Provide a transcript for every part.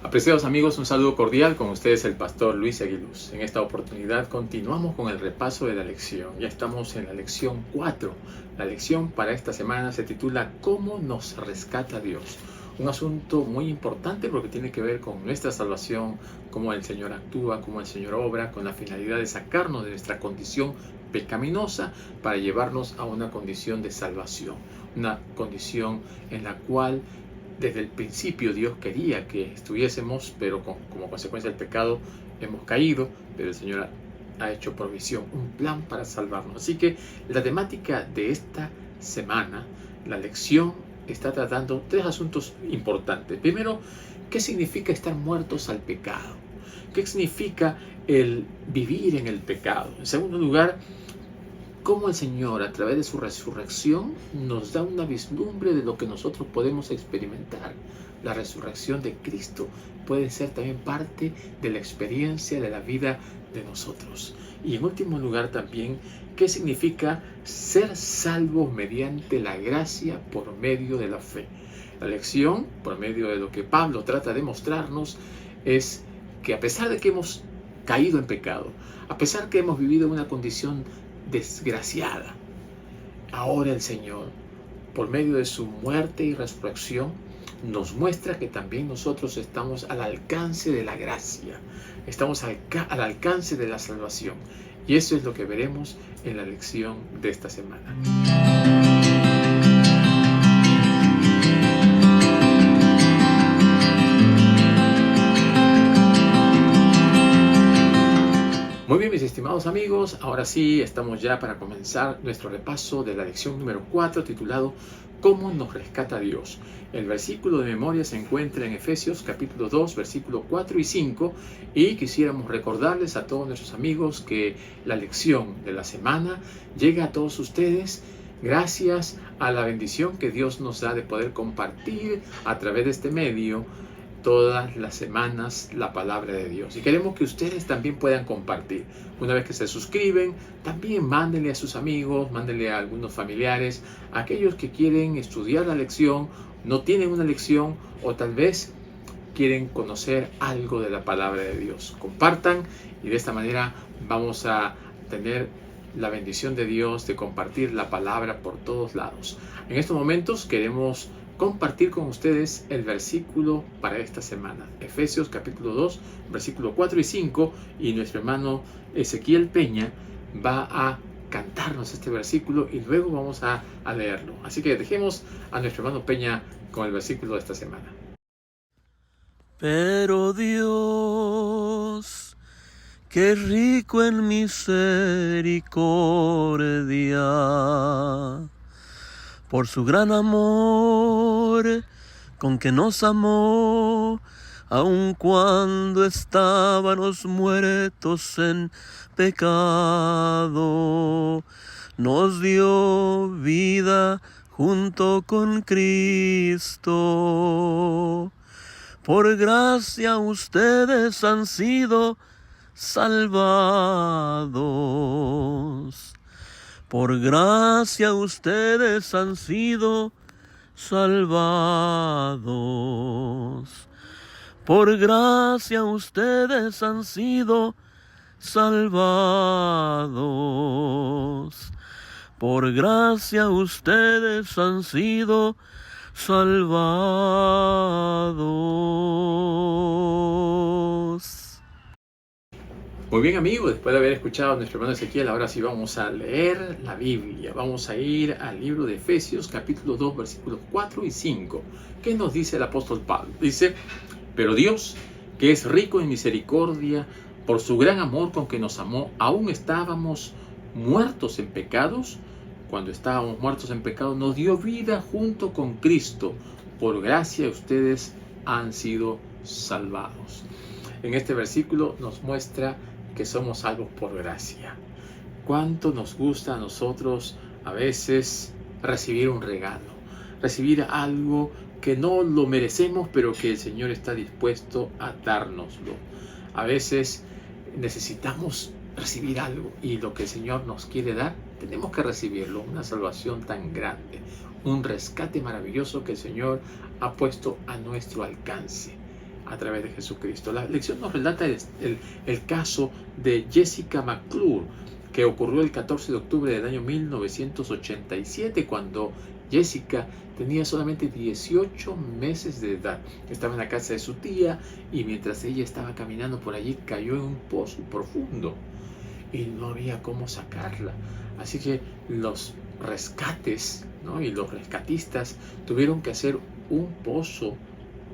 Apreciados amigos, un saludo cordial, con ustedes el pastor Luis Aguiluz. En esta oportunidad continuamos con el repaso de la lección. Ya estamos en la lección 4. La lección para esta semana se titula ¿Cómo nos rescata Dios? Un asunto muy importante porque tiene que ver con nuestra salvación, cómo el Señor actúa, cómo el Señor obra, con la finalidad de sacarnos de nuestra condición pecaminosa para llevarnos a una condición de salvación. Una condición en la cual desde el principio Dios quería que estuviésemos, pero como consecuencia del pecado hemos caído, pero el Señor ha hecho provisión, un plan para salvarnos. Así que la temática de esta semana, la lección, está tratando tres asuntos importantes. Primero, ¿qué significa estar muertos al pecado? ¿Qué significa el vivir en el pecado? En segundo lugar, cómo el Señor, a través de su resurrección, nos da una vislumbre de lo que nosotros podemos experimentar. La resurrección de Cristo puede ser también parte de la experiencia de la vida de nosotros. Y en último lugar también, ¿qué significa ser salvos mediante la gracia por medio de la fe? La lección, por medio de lo que Pablo trata de mostrarnos, es que a pesar de que hemos caído en pecado, a pesar que hemos vivido una condición desgraciada, ahora el Señor, por medio de su muerte y resurrección, nos muestra que también nosotros estamos al alcance de la gracia, estamos al alcance de la salvación. Y eso es lo que veremos en la lección de esta semana. Muy bien, mis estimados amigos, ahora sí estamos ya para comenzar nuestro repaso de la lección número 4 titulado ¿Cómo nos rescata Dios? El versículo de memoria se encuentra en Efesios capítulo 2, versículos 4 y 5 y quisiéramos recordarles a todos nuestros amigos que la lección de la semana llega a todos ustedes gracias a la bendición que Dios nos da de poder compartir a través de este medio todas las semanas la palabra de Dios. Y queremos que ustedes también puedan compartir. Una vez que se suscriben, también mándenle a sus amigos, mándenle a algunos familiares, a aquellos que quieren estudiar la lección, no tienen una lección o tal vez quieren conocer algo de la palabra de Dios. Compartan y de esta manera vamos a tener la bendición de Dios de compartir la palabra por todos lados. En estos momentos queremos compartir con ustedes el versículo para esta semana. Efesios capítulo 2, versículo 4 y 5. Y nuestro hermano Ezequiel Peña va a cantarnos este versículo y luego vamos a leerlo. Así que dejemos a nuestro hermano Peña con el versículo de esta semana. Pero Dios, qué rico en misericordia, por su gran amor con que nos amó, aun cuando estábamos muertos en pecado, nos dio vida junto con Cristo. Por gracia ustedes han sido salvados. Por gracia ustedes han sido salvados. Por gracia ustedes han sido salvados. Por gracia ustedes han sido salvados. Muy bien, amigos, después de haber escuchado a nuestro hermano Ezequiel, ahora sí vamos a leer la Biblia. Vamos a ir al libro de Efesios, capítulo 2, versículos 4 y 5. ¿Qué nos dice el apóstol Pablo? Dice, pero Dios, que es rico en misericordia, por su gran amor con que nos amó, aún estábamos muertos en pecados. Cuando estábamos muertos en pecado, nos dio vida junto con Cristo. Por gracia ustedes han sido salvados. En este versículo nos muestra que somos salvos por gracia. Cuánto nos gusta a nosotros a veces recibir un regalo, recibir algo que no lo merecemos, pero que el Señor está dispuesto a dárnoslo. A veces necesitamos recibir algo y lo que el Señor nos quiere dar, tenemos que recibirlo. Una salvación tan grande, un rescate maravilloso que el Señor ha puesto a nuestro alcance. a través de Jesucristo. La lección nos relata el caso de Jessica McClure, que ocurrió el 14 de octubre del año 1987, cuando Jessica tenía solamente 18 meses de edad. Estaba en la casa de su tía y mientras ella estaba caminando por allí cayó en un pozo profundo y no había cómo sacarla. Así que los rescates, ¿no?, y los rescatistas tuvieron que hacer un pozo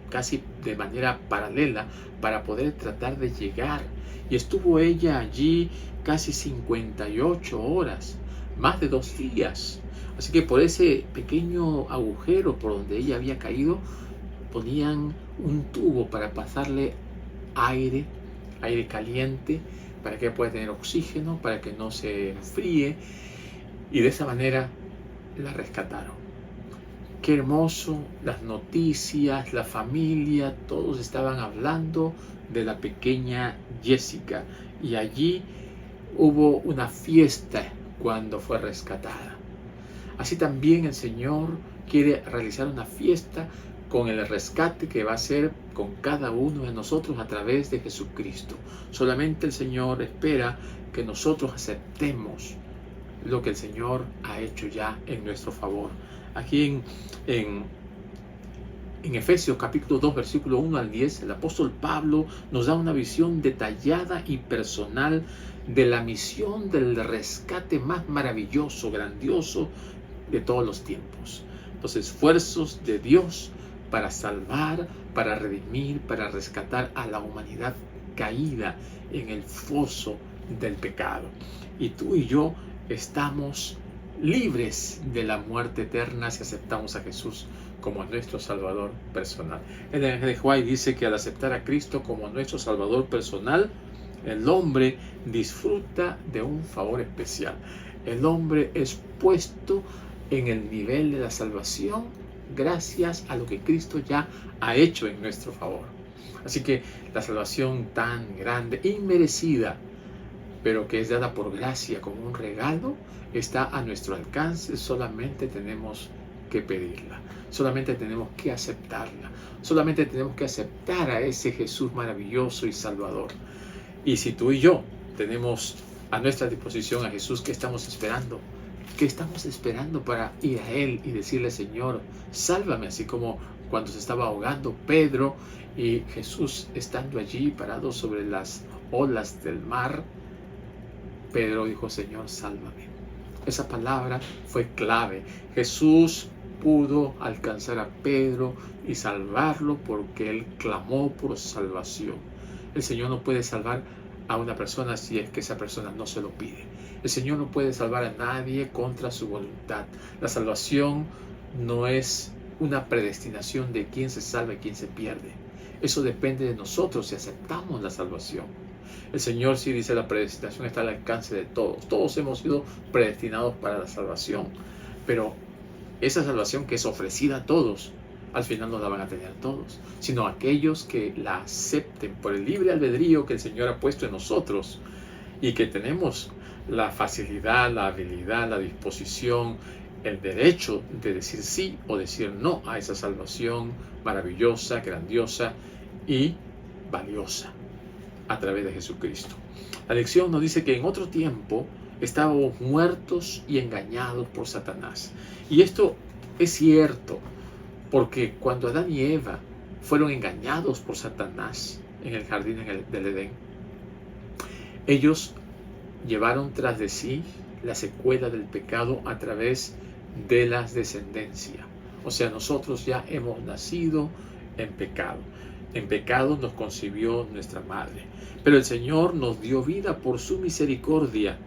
casi de manera paralela para poder tratar de llegar. Y estuvo ella allí casi 58 horas, más de 2 días. Así que por ese pequeño agujero por donde ella había caído, ponían un tubo para pasarle aire caliente, para que pueda tener oxígeno, para que no se enfríe, y de esa manera la rescataron. Qué hermoso, las noticias, la familia, todos estaban hablando de la pequeña Jessica, y allí hubo una fiesta cuando fue rescatada. Así también el Señor quiere realizar una fiesta con el rescate que va a hacer con cada uno de nosotros a través de Jesucristo. Solamente el Señor espera que nosotros aceptemos lo que el Señor ha hecho ya en nuestro favor. Aquí en Efesios capítulo 2, versículo 1 al 10, el apóstol Pablo nos da una visión detallada y personal de la misión del rescate más maravilloso, grandioso de todos los tiempos. Los esfuerzos de Dios para salvar, para redimir, para rescatar a la humanidad caída en el foso del pecado. Y tú y yo estamos libres de la muerte eterna si aceptamos a Jesús como nuestro Salvador personal. El Evangelio de Juan dice que al aceptar a Cristo como nuestro Salvador personal, el hombre disfruta de un favor especial. El hombre es puesto en el nivel de la salvación gracias a lo que Cristo ya ha hecho en nuestro favor. Así que la salvación tan grande, inmerecida, pero que es dada por gracia como un regalo, está a nuestro alcance. Solamente tenemos que pedirla, solamente tenemos que aceptarla, solamente tenemos que aceptar a ese Jesús maravilloso y salvador. Y si tú y yo tenemos a nuestra disposición a Jesús, ¿qué estamos esperando? ¿Qué estamos esperando para ir a Él y decirle: Señor, sálvame? Así como cuando se estaba ahogando Pedro y Jesús estando allí parado sobre las olas del mar, Pedro dijo: Señor, sálvame. Esa palabra fue clave. Jesús pudo alcanzar a Pedro y salvarlo porque él clamó por salvación. El Señor no puede salvar a una persona si es que esa persona no se lo pide. El Señor no puede salvar a nadie contra su voluntad. La salvación no es una predestinación de quién se salva y quién se pierde. Eso depende de nosotros si aceptamos la salvación. El Señor sí dice: la predestinación está al alcance de todos. Todos hemos sido predestinados para la salvación. Pero esa salvación que es ofrecida a todos, al final no la van a tener todos, sino aquellos que la acepten por el libre albedrío que el Señor ha puesto en nosotros, y que tenemos la facilidad, la habilidad, la disposición, el derecho de decir sí o decir no a esa salvación maravillosa, grandiosa y valiosa a través de Jesucristo. La lección nos dice que en otro tiempo estábamos muertos y engañados por Satanás. Y esto es cierto, porque cuando Adán y Eva fueron engañados por Satanás en el jardín del Edén, ellos llevaron tras de sí la secuela del pecado a través de la descendencia. O sea, nosotros ya hemos nacido en pecado. En pecado nos concibió nuestra madre. Pero el Señor nos dio vida por su misericordia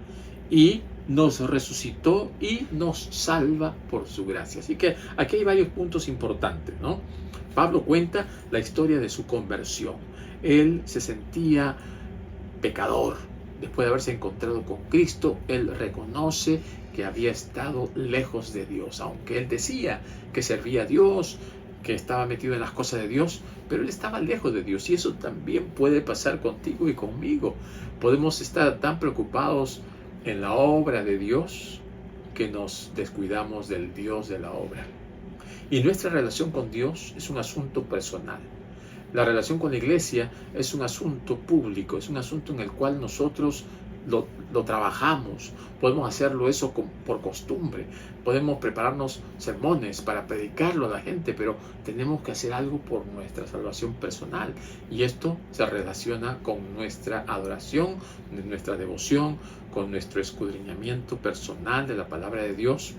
y nos resucitó y nos salva por su gracia. Así que aquí hay varios puntos importantes, ¿no? Pablo cuenta la historia de su conversión. Él se sentía pecador. Después de haberse encontrado con Cristo, él reconoce que había estado lejos de Dios. Aunque él decía que servía a Dios, que estaba metido en las cosas de Dios, pero él estaba lejos de Dios. Y eso también puede pasar contigo y conmigo. Podemos estar tan preocupados en la obra de Dios que nos descuidamos del Dios de la obra. Y nuestra relación con Dios es un asunto personal. La relación con la iglesia es un asunto público, es un asunto en el cual nosotros lo trabajamos. Podemos hacerlo eso por costumbre. Podemos prepararnos sermones para predicarlo a la gente, pero tenemos que hacer algo por nuestra salvación personal. Y esto se relaciona con nuestra adoración, nuestra devoción, con nuestro escudriñamiento personal de la palabra de Dios.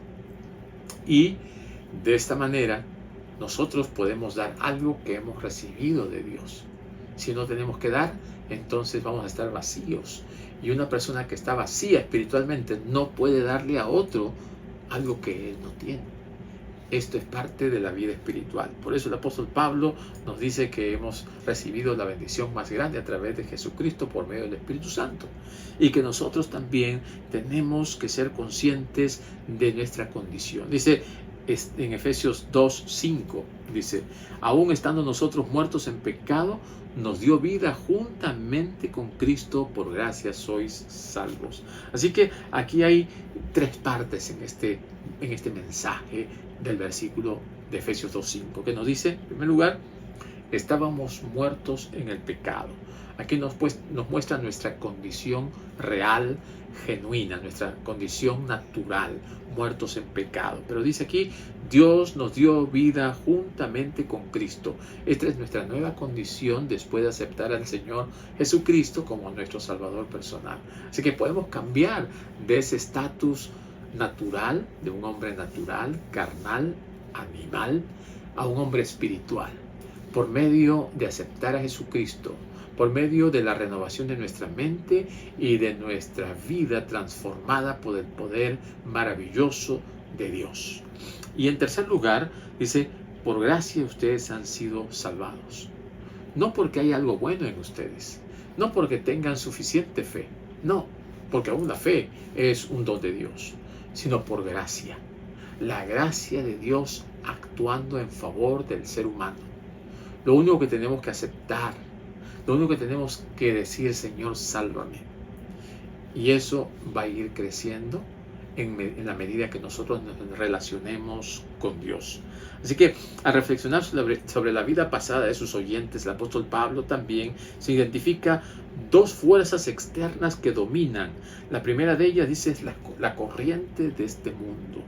Y de esta manera nosotros podemos dar algo que hemos recibido de Dios. Si no tenemos que dar, entonces vamos a estar vacíos. Y una persona que está vacía espiritualmente no puede darle a otro algo que él no tiene. Esto es parte de la vida espiritual. Por eso el apóstol Pablo nos dice que hemos recibido la bendición más grande a través de Jesucristo por medio del Espíritu Santo. Y que nosotros también tenemos que ser conscientes de nuestra condición. Dice en Efesios 2:5, dice: aún estando nosotros muertos en pecado, nos dio vida juntamente con Cristo, por gracia sois salvos. Así que aquí hay tres partes en este mensaje del versículo de Efesios 2:5, que nos dice, en primer lugar, estábamos muertos en el pecado. Aquí nos muestra nuestra condición real, genuina, nuestra condición natural, muertos en pecado. Pero dice aquí, Dios nos dio vida juntamente con Cristo. Esta es nuestra nueva condición después de aceptar al Señor Jesucristo como nuestro Salvador personal. Así que podemos cambiar de ese estatus natural, de un hombre natural, carnal, animal, a un hombre espiritual, por medio de aceptar a Jesucristo, por medio de la renovación de nuestra mente y de nuestra vida transformada por el poder maravilloso de Dios. Y en tercer lugar, dice, por gracia ustedes han sido salvados. No porque hay algo bueno en ustedes, no porque tengan suficiente fe, no, porque aún la fe es un don de Dios, sino por gracia. La gracia de Dios actuando en favor del ser humano. Lo único que tenemos que aceptar, lo único que tenemos que decir, Señor, sálvame. Y eso va a ir creciendo en la medida que nosotros nos relacionemos con Dios. Así que al reflexionar sobre la vida pasada de sus oyentes, el apóstol Pablo también se identifica dos fuerzas externas que dominan. La primera de ellas dice es la corriente de este mundo.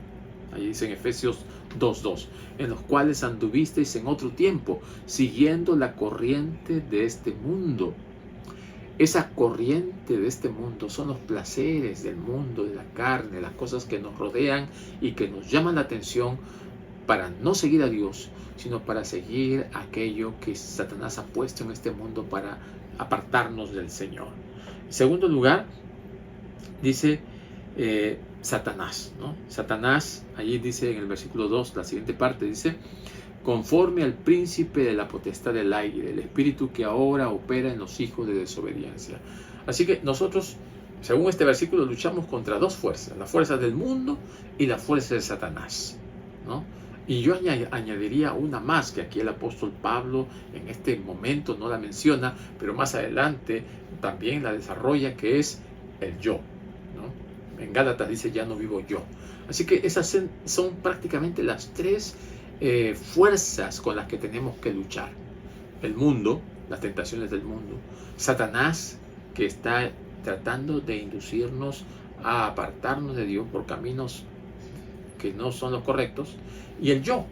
Ahí dice en Efesios 2:2, en los cuales anduvisteis en otro tiempo, siguiendo la corriente de este mundo. Esa corriente de este mundo son los placeres del mundo, de la carne, las cosas que nos rodean y que nos llaman la atención para no seguir a Dios, sino para seguir aquello que Satanás ha puesto en este mundo para apartarnos del Señor. En segundo lugar, dice Satanás, ¿no? Satanás, allí dice en el versículo 2, la siguiente parte dice, conforme al príncipe de la potestad del aire, el espíritu que ahora opera en los hijos de desobediencia. Así que nosotros, según este versículo, luchamos contra dos fuerzas, la fuerza del mundo y la fuerza de Satanás, ¿no? Y yo añadiría una más, que aquí el apóstol Pablo en este momento no la menciona, pero más adelante también la desarrolla, que es el yo, ¿no? En Gálatas dice, ya no vivo yo. Así que esas son prácticamente las tres fuerzas con las que tenemos que luchar. El mundo, las tentaciones del mundo. Satanás, que está tratando de inducirnos a apartarnos de Dios por caminos que no son los correctos. Y el yo,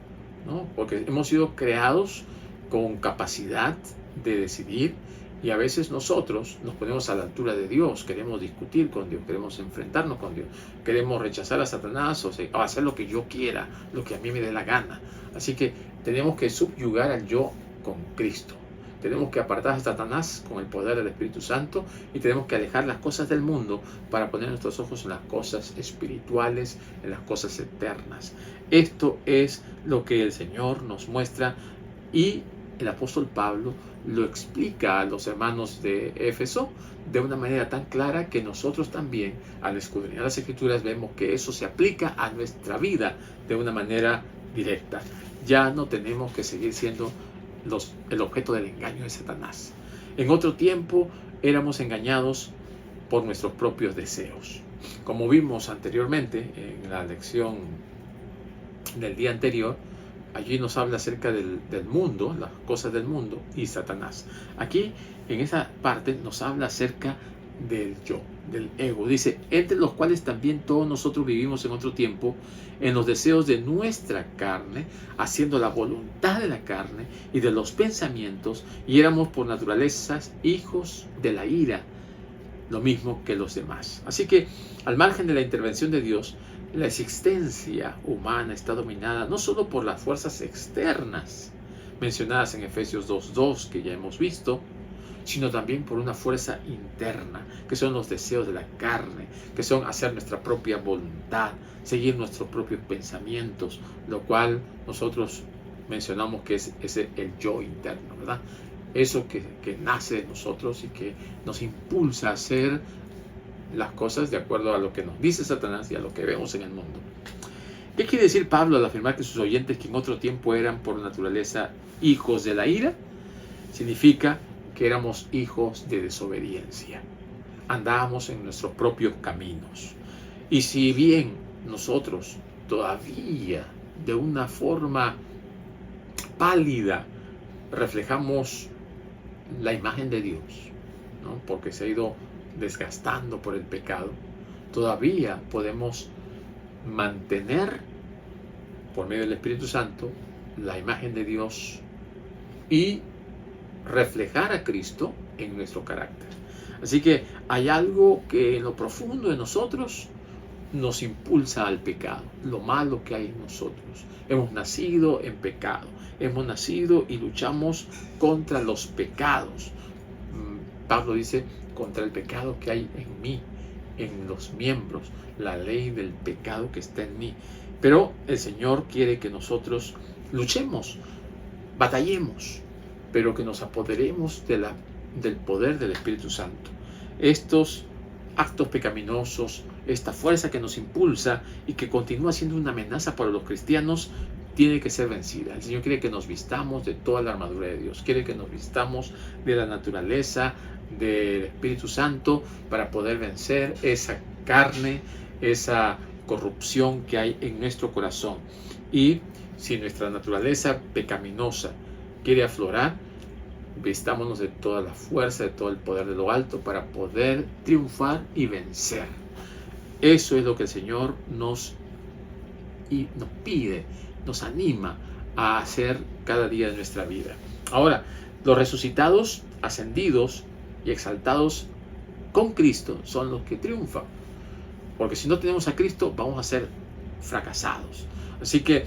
¿no? Porque hemos sido creados con capacidad de decidir, y a veces nosotros nos ponemos a la altura de Dios, queremos discutir con Dios, queremos enfrentarnos con Dios, queremos rechazar a Satanás o hacer lo que yo quiera, lo que a mí me dé la gana. Así que tenemos que subyugar al yo con Cristo. Tenemos que apartar a Satanás con el poder del Espíritu Santo y tenemos que alejar las cosas del mundo para poner nuestros ojos en las cosas espirituales, en las cosas eternas. Esto es lo que el Señor nos muestra, y el apóstol Pablo lo explica a los hermanos de Éfeso de una manera tan clara que nosotros también, al escudriñar las Escrituras, vemos que eso se aplica a nuestra vida de una manera directa. Ya no tenemos que seguir siendo el objeto del engaño de Satanás. En otro tiempo éramos engañados por nuestros propios deseos. Como vimos anteriormente en la lección del día anterior, allí nos habla acerca del mundo, las cosas del mundo y Satanás. Aquí, en esa parte, nos habla acerca del yo, del ego. Dice, entre los cuales también todos nosotros vivimos en otro tiempo, en los deseos de nuestra carne, haciendo la voluntad de la carne y de los pensamientos, y éramos por naturaleza hijos de la ira, lo mismo que los demás. Así que, al margen de la intervención de Dios, la existencia humana está dominada no solo por las fuerzas externas, mencionadas en Efesios 2:2, que ya hemos visto, sino también por una fuerza interna, que son los deseos de la carne, que son hacer nuestra propia voluntad, seguir nuestros propios pensamientos, lo cual nosotros mencionamos que es el yo interno, ¿verdad? Eso que nace de nosotros y que nos impulsa a hacer las cosas de acuerdo a lo que nos dice Satanás y a lo que vemos en el mundo. ¿Qué quiere decir Pablo al afirmar que sus oyentes, que en otro tiempo eran por naturaleza hijos de la ira? Significa que éramos hijos de desobediencia. Andábamos en nuestros propios caminos. Y si bien nosotros todavía de una forma pálida reflejamos la imagen de Dios, ¿no? Porque se ha ido desgastando por el pecado, todavía podemos mantener por medio del Espíritu Santo la imagen de Dios y reflejar a Cristo en nuestro carácter. Así que hay algo que en lo profundo de nosotros nos impulsa al pecado, lo malo que hay en nosotros. Hemos nacido en pecado, hemos nacido y luchamos contra los pecados. Pablo dice, contra el pecado que hay en mí, en los miembros, la ley del pecado que está en mí. Pero el Señor quiere que nosotros luchemos, batallemos, pero que nos apoderemos del poder del Espíritu Santo. Estos actos pecaminosos, esta fuerza que nos impulsa y que continúa siendo una amenaza para los cristianos, tiene que ser vencida. El Señor quiere que nos vistamos de toda la armadura de Dios, quiere que nos vistamos de la naturaleza del Espíritu Santo para poder vencer esa carne, esa corrupción que hay en nuestro corazón. Y si nuestra naturaleza pecaminosa quiere aflorar, vistámonos de toda la fuerza, de todo el poder de lo alto para poder triunfar y vencer. Eso es lo que el Señor nos pide, nos anima a hacer cada día de nuestra vida. Ahora, los resucitados, ascendidos y exaltados con Cristo son los que triunfan. Porque si no tenemos a Cristo, vamos a ser fracasados. Así que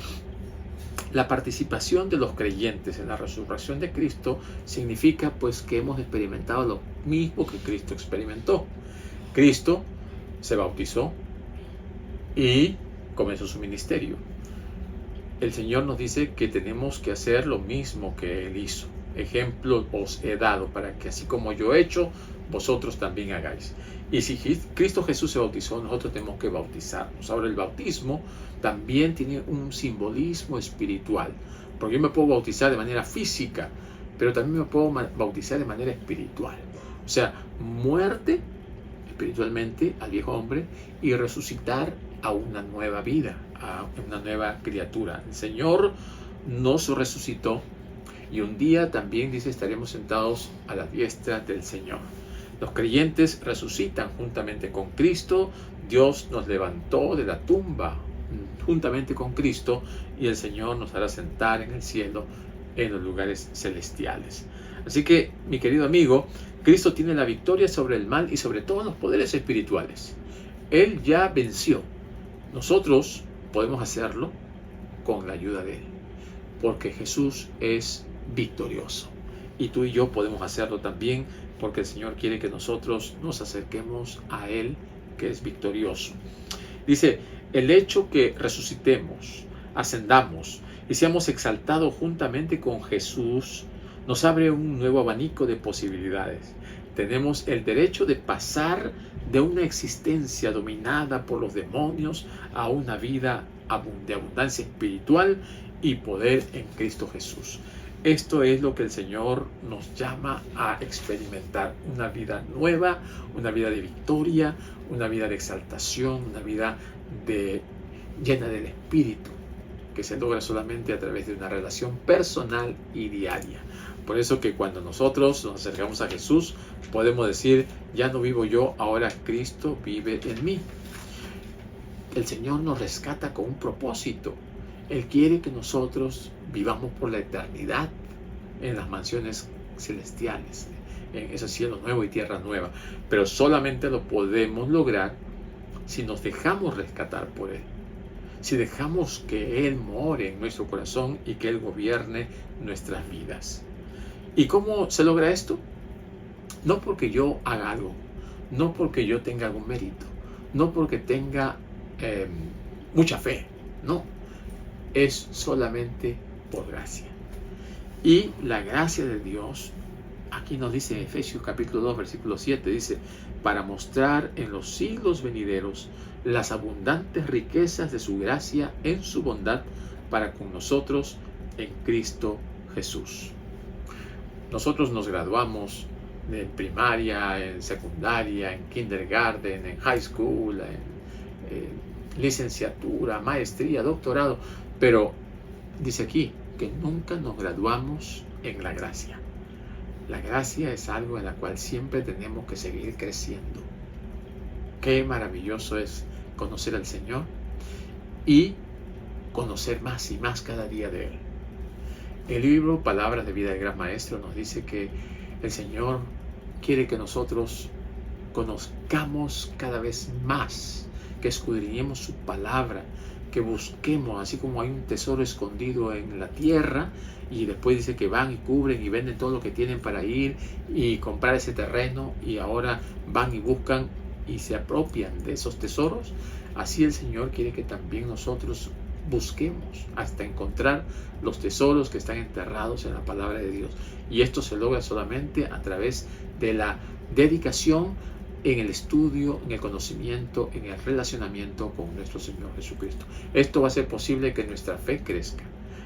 la participación de los creyentes en la resurrección de Cristo significa pues que hemos experimentado lo mismo que Cristo experimentó. Cristo se bautizó y comenzó su ministerio. El Señor nos dice que tenemos que hacer lo mismo que Él hizo. Ejemplo os he dado para que así como yo he hecho, vosotros también hagáis. Y si Cristo Jesús se bautizó, nosotros tenemos que bautizarnos. Ahora, el bautismo también tiene un simbolismo espiritual, porque yo me puedo bautizar de manera física, pero también me puedo bautizar de manera espiritual. O sea, muerte espiritualmente al viejo hombre y resucitar a una nueva vida, a una nueva criatura. El Señor nos resucitó y un día también dice estaremos sentados a la diestra del Señor. Los creyentes resucitan juntamente con Cristo. Dios nos levantó de la tumba juntamente con Cristo y el Señor nos hará sentar en el cielo en los lugares celestiales. Así que, mi querido amigo, Cristo tiene la victoria sobre el mal y sobre todos los poderes espirituales. Él ya venció. Nosotros podemos hacerlo con la ayuda de Él, porque Jesús es victorioso. Y tú y yo podemos hacerlo también, porque el Señor quiere que nosotros nos acerquemos a Él, que es victorioso. Dice, el hecho que resucitemos, ascendamos y seamos exaltados juntamente con Jesús, nos abre un nuevo abanico de posibilidades. Tenemos el derecho de pasar de una existencia dominada por los demonios a una vida de abundancia espiritual y poder en Cristo Jesús. Esto es lo que el Señor nos llama a experimentar, una vida nueva, una vida de victoria, una vida de exaltación, una vida llena del Espíritu. que se logra solamente a través de una relación personal y diaria. Por eso que cuando nosotros nos acercamos a Jesús, podemos decir, ya no vivo yo, ahora Cristo vive en mí. El Señor nos rescata con un propósito. Él quiere que nosotros vivamos por la eternidad en las mansiones celestiales, en ese cielo nuevo y tierra nueva. Pero solamente lo podemos lograr si nos dejamos rescatar por Él. Si dejamos que Él more en nuestro corazón y que Él gobierne nuestras vidas. ¿Y cómo se logra esto? No porque yo haga algo, no porque yo tenga algún mérito, no porque tenga mucha fe, no. Es solamente por gracia. Y la gracia de Dios, aquí nos dice en Efesios capítulo 2, versículo 7, dice, para mostrar en los siglos venideros las abundantes riquezas de su gracia en su bondad para con nosotros en Cristo Jesús. Nosotros nos graduamos en primaria, en secundaria, en kindergarten, en high school, en licenciatura, maestría, doctorado, pero dice aquí que nunca nos graduamos en la gracia. La gracia es algo en la cual siempre tenemos que seguir creciendo. Qué maravilloso es conocer al Señor y conocer más y más cada día de Él. El libro Palabras de Vida del Gran Maestro nos dice que el Señor quiere que nosotros conozcamos cada vez más, que escudriñemos su palabra, que busquemos, así como hay un tesoro escondido en la tierra, y después dice que van y cubren y venden todo lo que tienen para ir y comprar ese terreno, y ahora van y buscan y se apropian de esos tesoros. Así el Señor quiere que también nosotros busquemos hasta encontrar los tesoros que están enterrados en la palabra de Dios. Y esto se logra solamente a través de la dedicación en el estudio, en el conocimiento, en el relacionamiento con nuestro Señor Jesucristo. Esto va a ser posible que nuestra fe crezca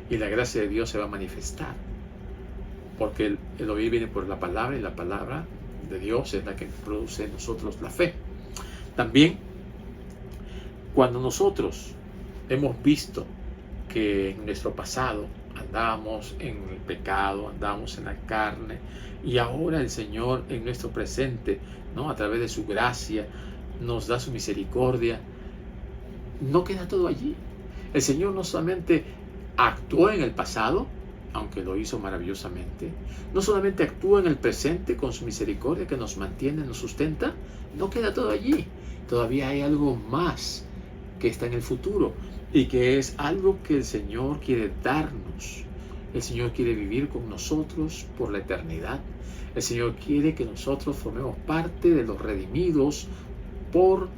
y la gracia de Dios se va a manifestar, porque el oír viene por la palabra y la palabra de Dios es la que produce en nosotros la fe. También, cuando nosotros hemos visto que en nuestro pasado andábamos en el pecado, andábamos en la carne, y ahora el Señor en nuestro presente, ¿no?, a través de su gracia, nos da su misericordia, no queda todo allí. El Señor no solamente actuó en el pasado, aunque lo hizo maravillosamente, no solamente actúa en el presente con su misericordia que nos mantiene, nos sustenta, no queda todo allí. Todavía hay algo más que está en el futuro y que es algo que el Señor quiere darnos. El Señor quiere vivir con nosotros por la eternidad. El Señor quiere que nosotros formemos parte de los redimidos por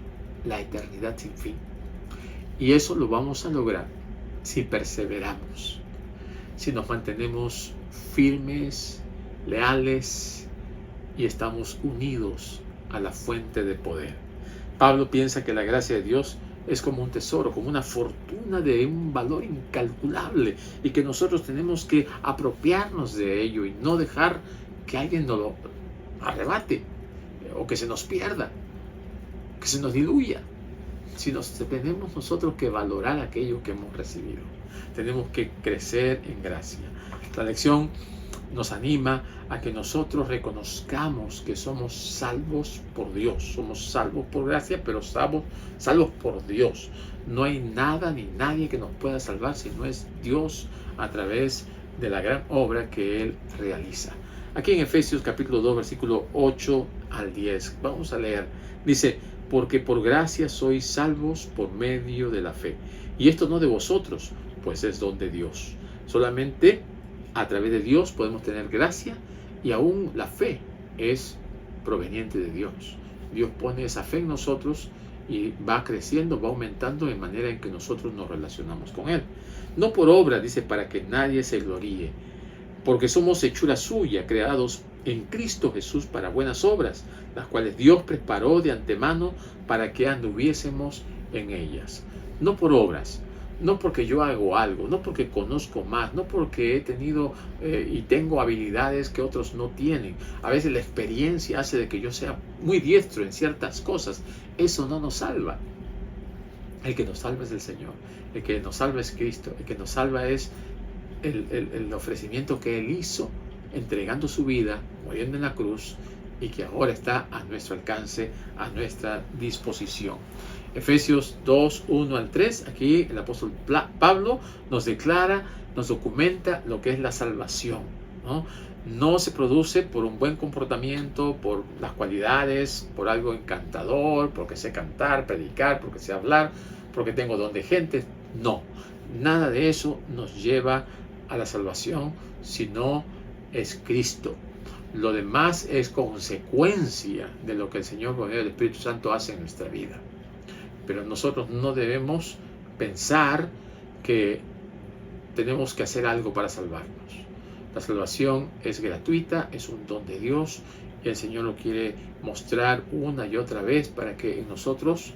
la eternidad sin fin. Y eso lo vamos a lograr si perseveramos, si nos mantenemos firmes, leales y estamos unidos a la fuente de poder. Pablo piensa que la gracia de Dios es como un tesoro, como una fortuna de un valor incalculable y que nosotros tenemos que apropiarnos de ello y no dejar que alguien nos lo arrebate o que se nos pierda, que se nos diluya. Tenemos nosotros que valorar aquello que hemos recibido. Tenemos que crecer en gracia. La lección nos anima a que nosotros reconozcamos que somos salvos por Dios. Somos salvos por gracia, pero salvos por Dios. No hay nada ni nadie que nos pueda salvar si no es Dios a través de la gran obra que Él realiza. Aquí en Efesios capítulo 2, versículo 8 al 10, vamos a leer. Dice, porque por gracia sois salvos por medio de la fe. Y esto no de vosotros, pues es don de Dios. Solamente a través de Dios podemos tener gracia, y aún la fe es proveniente de Dios. Dios pone esa fe en nosotros y va creciendo, va aumentando en manera en que nosotros nos relacionamos con Él. No por obra, dice, para que nadie se gloríe, porque somos hechura suya, creados en Cristo Jesús para buenas obras, las cuales Dios preparó de antemano para que anduviésemos en ellas. No por obras, no porque yo hago algo, no porque conozco más, no porque he tenido y tengo habilidades que otros no tienen. A veces la experiencia hace de que yo sea muy diestro en ciertas cosas. Eso no nos salva. El que nos salva es el Señor, el que nos salva es Cristo, el que nos salva es el ofrecimiento que Él hizo, entregando su vida, muriendo en la cruz, y que ahora está a nuestro alcance, a nuestra disposición. Efesios 2, 1 al 3, aquí el apóstol Pablo nos declara, nos documenta lo que es la salvación, ¿no? No se produce por un buen comportamiento, por las cualidades, por algo encantador, porque sé cantar, predicar, porque sé hablar, porque tengo don de gente. No, nada de eso nos lleva a la salvación, sino es Cristo. Lo demás es consecuencia de lo que el Señor, por medio del Espíritu Santo, hace en nuestra vida. Pero nosotros no debemos pensar que tenemos que hacer algo para salvarnos. La salvación es gratuita, es un don de Dios, y el Señor lo quiere mostrar una y otra vez para que en nosotros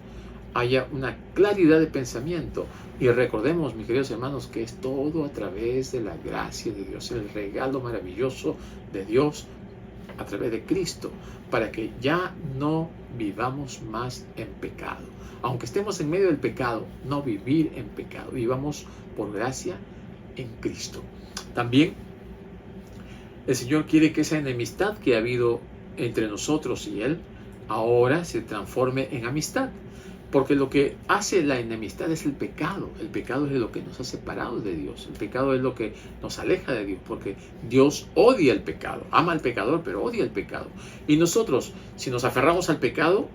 haya una claridad de pensamiento. Y recordemos, mis queridos hermanos, que es todo a través de la gracia de Dios, el regalo maravilloso de Dios a través de Cristo, para que ya no vivamos más en pecado. Aunque estemos en medio del pecado, no vivir en pecado, vivamos por gracia en Cristo. También el Señor quiere que esa enemistad que ha habido entre nosotros y Él ahora se transforme en amistad. Porque lo que hace la enemistad es el pecado. El pecado es lo que nos ha separado de Dios. El pecado es lo que nos aleja de Dios. Porque Dios odia el pecado. Ama al pecador, pero odia el pecado. Y nosotros, si nos aferramos al pecado,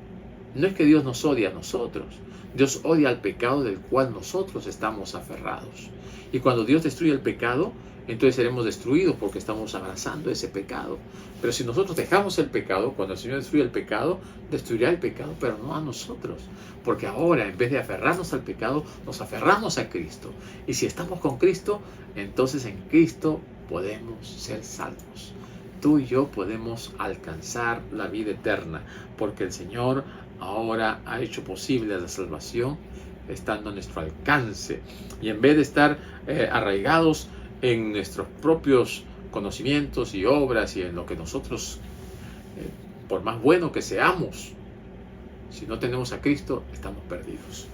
no es que Dios nos odia a nosotros. Dios odia al pecado del cual nosotros estamos aferrados. Y cuando Dios destruye el pecado, entonces seremos destruidos porque estamos abrazando ese pecado. Pero si nosotros dejamos el pecado, cuando el Señor destruye el pecado, destruirá el pecado, pero no a nosotros. Porque ahora, en vez de aferrarnos al pecado, nos aferramos a Cristo. Y si estamos con Cristo, entonces en Cristo podemos ser salvos. Tú y yo podemos alcanzar la vida eterna, porque el Señor ahora ha hecho posible la salvación estando a nuestro alcance. Y en vez de estar arraigados en nuestros propios conocimientos y obras y en lo que nosotros, por más bueno que seamos, si no tenemos a Cristo, estamos perdidos.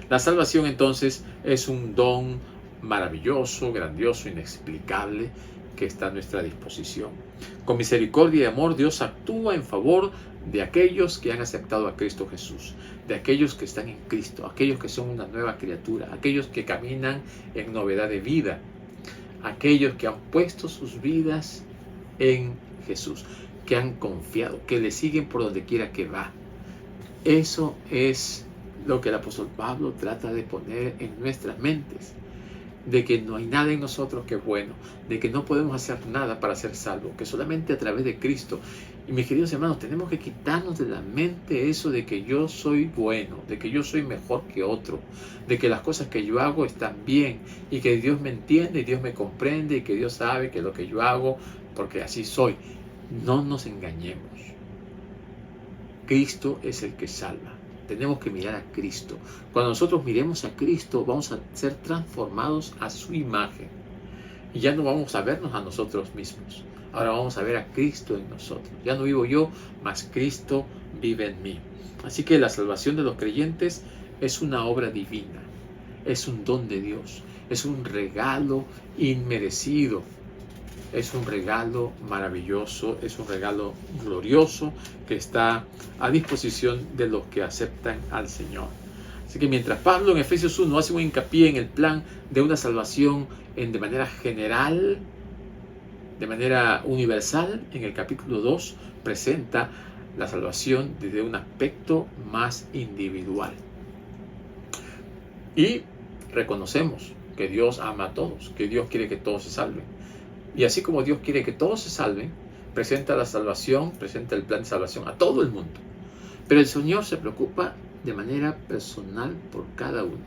La salvación entonces es un don maravilloso, grandioso, inexplicable, que está a nuestra disposición. Con misericordia y amor, Dios actúa en favor de aquellos que han aceptado a Cristo Jesús, de aquellos que están en Cristo, aquellos que son una nueva criatura, aquellos que caminan en novedad de vida, aquellos que han puesto sus vidas en Jesús, que han confiado, que le siguen por donde quiera que va. Eso es lo que el apóstol Pablo trata de poner en nuestras mentes, de que no hay nada en nosotros que es bueno, de que no podemos hacer nada para ser salvos, que solamente a través de Cristo. Y mis queridos hermanos, tenemos que quitarnos de la mente eso de que yo soy bueno, de que yo soy mejor que otro, de que las cosas que yo hago están bien y que Dios me entiende y Dios me comprende y que Dios sabe que lo que yo hago, porque así soy. No nos engañemos. Cristo es el que salva. Tenemos que mirar a Cristo. Cuando nosotros miremos a Cristo, vamos a ser transformados a su imagen. Y ya no vamos a vernos a nosotros mismos. Ahora vamos a ver a Cristo en nosotros. Ya no vivo yo, mas Cristo vive en mí. Así que la salvación de los creyentes es una obra divina. Es un don de Dios. Es un regalo inmerecido. Es un regalo maravilloso, es un regalo glorioso que está a disposición de los que aceptan al Señor. Así que mientras Pablo en Efesios 1 hace un hincapié en el plan de una salvación de manera general, de manera universal, en el capítulo 2 presenta la salvación desde un aspecto más individual. Y reconocemos que Dios ama a todos, que Dios quiere que todos se salven. Y así como Dios quiere que todos se salven, presenta la salvación, presenta el plan de salvación a todo el mundo. Pero el Señor se preocupa de manera personal por cada uno.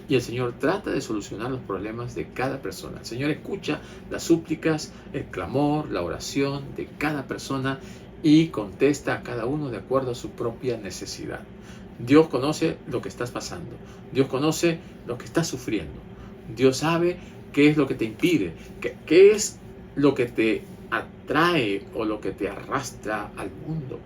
Y el Señor trata de solucionar los problemas de cada persona. El Señor escucha las súplicas, el clamor, la oración de cada persona y contesta a cada uno de acuerdo a su propia necesidad. Dios conoce lo que estás pasando. Dios conoce lo que estás sufriendo. Dios sabe qué es lo que te impide, qué es lo que te atrae o lo que te arrastra al mundo.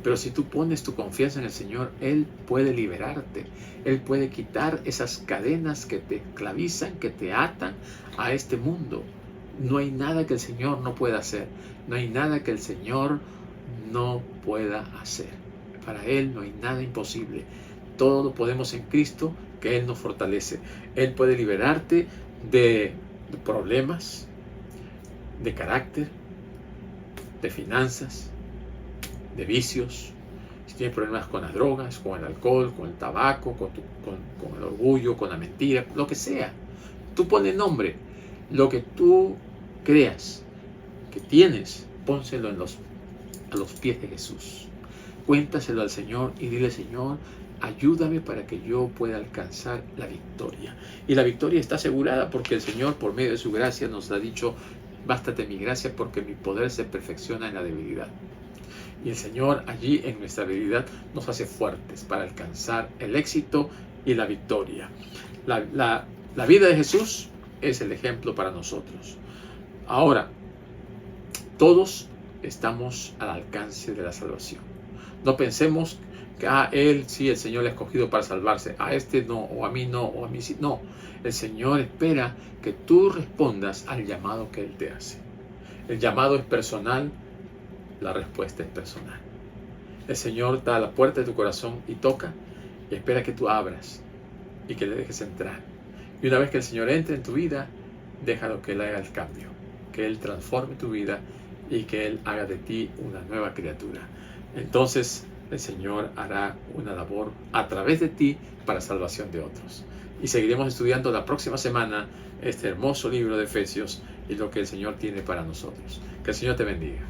Pero si tú pones tu confianza en el Señor, Él puede liberarte. Él puede quitar esas cadenas que te esclavizan, que te atan a este mundo. No hay nada que el Señor no pueda hacer. No hay nada que el Señor no pueda hacer. Para Él no hay nada imposible. Todo lo podemos en Cristo, que Él nos fortalece. Él puede liberarte de problemas, de carácter, de finanzas, de vicios. Si tienes problemas con las drogas, con el alcohol, con el tabaco, con el orgullo, con la mentira, lo que sea. Tú ponle nombre. Lo que tú creas que tienes, pónselo a los pies de Jesús. Cuéntaselo al Señor y dile: Señor, ayúdame para que yo pueda alcanzar la victoria. Y la victoria está asegurada porque el Señor, por medio de su gracia, nos ha dicho: bástate mi gracia porque mi poder se perfecciona en la debilidad. Y el Señor allí en nuestra debilidad nos hace fuertes para alcanzar el éxito y la victoria. La vida de Jesús es el ejemplo para nosotros. Ahora, todos estamos al alcance de la salvación. No pensemos que Él sí, el Señor le ha escogido para salvarse, a este no, o a mí no, o a mí sí. No, el Señor espera que tú respondas al llamado que Él te hace. El llamado es personal, la respuesta es personal. El Señor está a la puerta de tu corazón y toca y espera que tú abras y que le dejes entrar. Y una vez que el Señor entre en tu vida, déjalo que Él haga el cambio, que Él transforme tu vida y que Él haga de ti una nueva criatura. Entonces el Señor hará una labor a través de ti para salvación de otros. Y seguiremos estudiando la próxima semana este hermoso libro de Efesios y lo que el Señor tiene para nosotros. Que el Señor te bendiga.